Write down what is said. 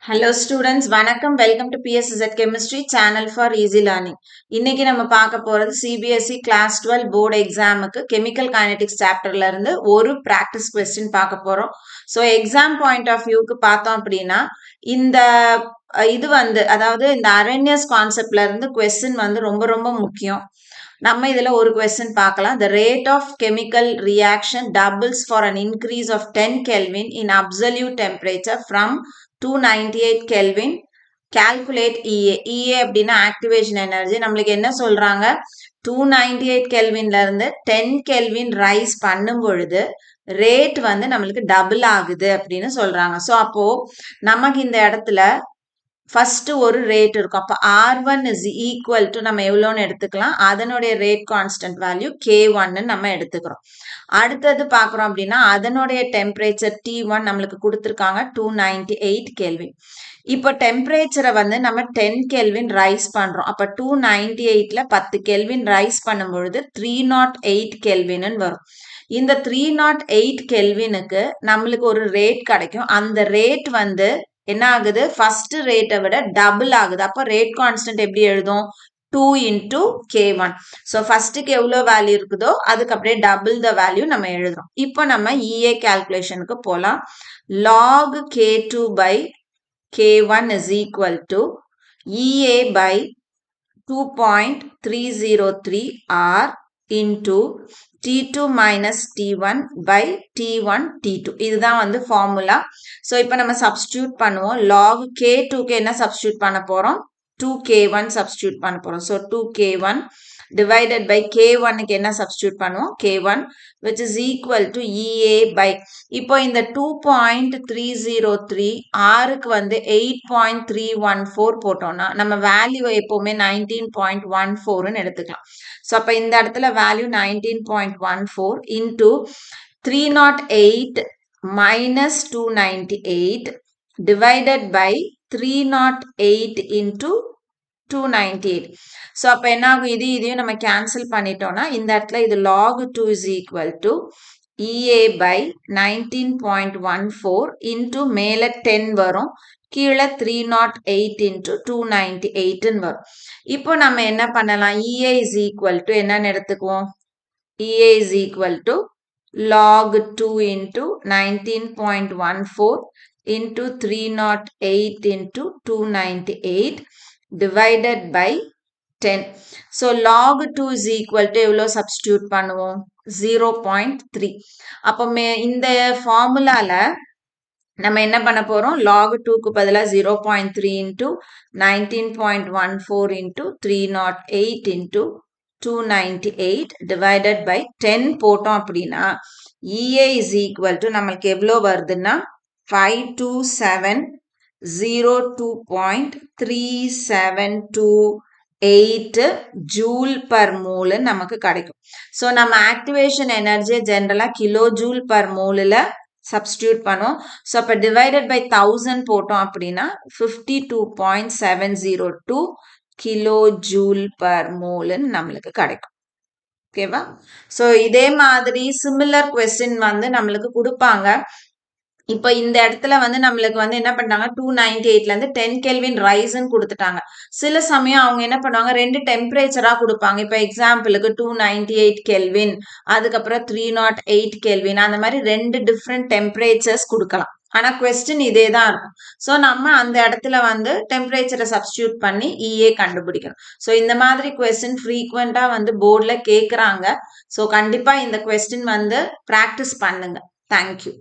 Hello students, வணக்கம். Welcome to PSZ Chemistry Channel for Easy Learning. இன்னைக்கு நம்ம பார்க்க போறது CBSE Class 12 Board Examக்கு Chemical Kinetics Chapterல இருந்து ஒரு practice question பார்க்க போறோம். So exam point of viewக்கு பார்த்தோம் அப்படின்னா இந்த இது அதாவது இந்த Arrhenius conceptல இருந்து question ரொம்ப முக்கியம். நம்ம இதுல ஒரு question பார்க்கலாம். The rate of chemical reaction doubles for an increase of 10 Kelvin in absolute temperature from 298 Kelvin. Calculate EA. EA அப்படின்னா activation energy. நம்மளுக்கு என்ன சொல்றாங்க? 298 Kelvinல இருந்து 10 Kelvin ரைஸ் பண்ணும் பொழுது ரேட் நம்மளுக்கு டபுள் ஆகுது அப்படின்னு சொல்றாங்க. ஸோ அப்போ நமக்கு இந்த இடத்துல ஃபர்ஸ்ட் ஒரு ரேட் இருக்கும். அப்போ R1 is equal to நம்ம எவ்வளோன்னு எடுத்துக்கலாம், அதனுடைய ரேட் கான்ஸ்டன்ட் வேல்யூ K1 நம்ம எடுத்துக்கிறோம். அடுத்தது பார்க்குறோம் அப்படின்னா அதனுடைய டெம்பரேச்சர் T1 நம்மளுக்கு கொடுத்துருக்காங்க 298 கெல்வின். இப்போ டெம்பரேச்சரை நம்ம 10 கெல்வின் ரைஸ் பண்ணுறோம். அப்போ 298ல 10 கெல்வின் ரைஸ் பண்ணும் பொழுது 308 கெல்வின்னு வரும். இந்த 308 கெல்வினுக்கு நம்மளுக்கு ஒரு ரேட் கிடைக்கும். அந்த ரேட் என்ன ஆகுது, ஃபர்ஸ்ட் ரேட்டை விட டபுள் ஆகுது. அப்போ ரேட் கான்ஸ்டன்ட் எப்படி எழுதும், 2 into K1. ஸோ ஃபர்ஸ்ட்டுக்கு எவ்வளோ வேல்யூ இருக்குதோ அதுக்கு அப்படியே டபுள் த வேல்யூ நம்ம எழுதுறோம். இப்போ நம்ம EA calculationக்கு போகலாம். log K2 by K1 is equal to EA by 2.303 R into T2 minus T1 by T1 T2. இதுதான் ஃபார்முலா. ஸோ இப்போ நம்ம சப்ஸ்டியூட் பண்ணுவோம். log K2க்கு என்ன சப்ஸ்டியூட் பண்ண போகிறோம், 2K1 சப்ஸ்டியூட் பண்ண போகிறோம். ஸோ 2K1 divided by K1க்கு என்ன சப்ஸ்டியூட் பண்ணுவோம், K1 which is equal to EA by, இப்போ இந்த 2.303 Rக்கு 8.314 போட்டோம்னா நம்ம வேல்யூ எப்பவுமே 19.14ன்னு எடுத்துக்கலாம். ஸோ அப்போ இந்த இடத்துல value 19.14 into 308 minus 298 divided by 308 into 298. So அப்போ என்ன ஆகும், இதையும் நம்ம கேன்சல் பண்ணிட்டோம்னா இந்த இடத்துல இது log 2 is equal to EA by 19.14 into மேலே 10 வரும், கீழே 308 into 298ன்னு வரும். இப்போ நம்ம என்ன பண்ணலாம், EA is equal to என்னன்னு எடுத்துக்குவோம், EA is equal to log 2 into 19.14 into 308 into 298 divided by 10. So log 2 is equal to எவ்வளோ சப்ஸ்டியூட் பண்ணுவோம், 0.3. அப்போ இந்த ஃபார்முலால நம்ம என்ன பண்ண போறோம், log 2க்கு பதிலாக 0.3 into 19.14 into 308 into 298 divided by 10 போட்டோம் அப்படின்னா EA is equal to நம்மளுக்கு எவ்வளோ வருதுன்னா 5202.3728 ஜூல் பர் மோல் நமக்கு கிடைக்கும். ஸோ நம்ம ஆக்டிவேஷன் எனர்ஜியை ஜென்ரலாக கிலோ ஜூல் பர் மோலில் சப்ஸ்டியூட் பண்ணுவோம். ஸோ அப்போ டிவைடட் பை 1000 போட்டோம் அப்படின்னா 52.702 கிலோ ஜூல் பர் மோல்னு நம்மளுக்கு கிடைக்கும். ஓகேவா? ஸோ இதே மாதிரி சிமிலர் கொஸ்டின் நம்மளுக்கு கொடுப்பாங்க. இப்போ இந்த இடத்துல நம்மளுக்கு என்ன பண்ணாங்க, 298ல இருந்து 10 கெல்வின் ரைஸ்ன்னு கொடுத்துட்டாங்க. சில சமயம் அவங்க என்ன பண்ணுவாங்க, ரெண்டு டெம்பரேச்சரா கொடுப்பாங்க. இப்போ எக்ஸாம்பிளுக்கு 298 கெல்வின், அதுக்கப்புறம் 308 கெல்வின், அந்த மாதிரி ரெண்டு டிஃப்ரெண்ட் டெம்பரேச்சர்ஸ் கொடுக்கலாம். ஆனா கொஸ்டின் இதே தான் இருக்கும். ஸோ நம்ம அந்த இடத்துல டெம்பரேச்சரை சப்ஸ்டியூட் பண்ணி EA கண்டுபிடிக்கணும். ஸோ இந்த மாதிரி கொஸ்டின் ஃப்ரீக்வெண்டா போர்டில் கேட்குறாங்க. ஸோ கண்டிப்பா இந்த கொஸ்டின் ப்ராக்டிஸ் பண்ணுங்க. தேங்க்யூ.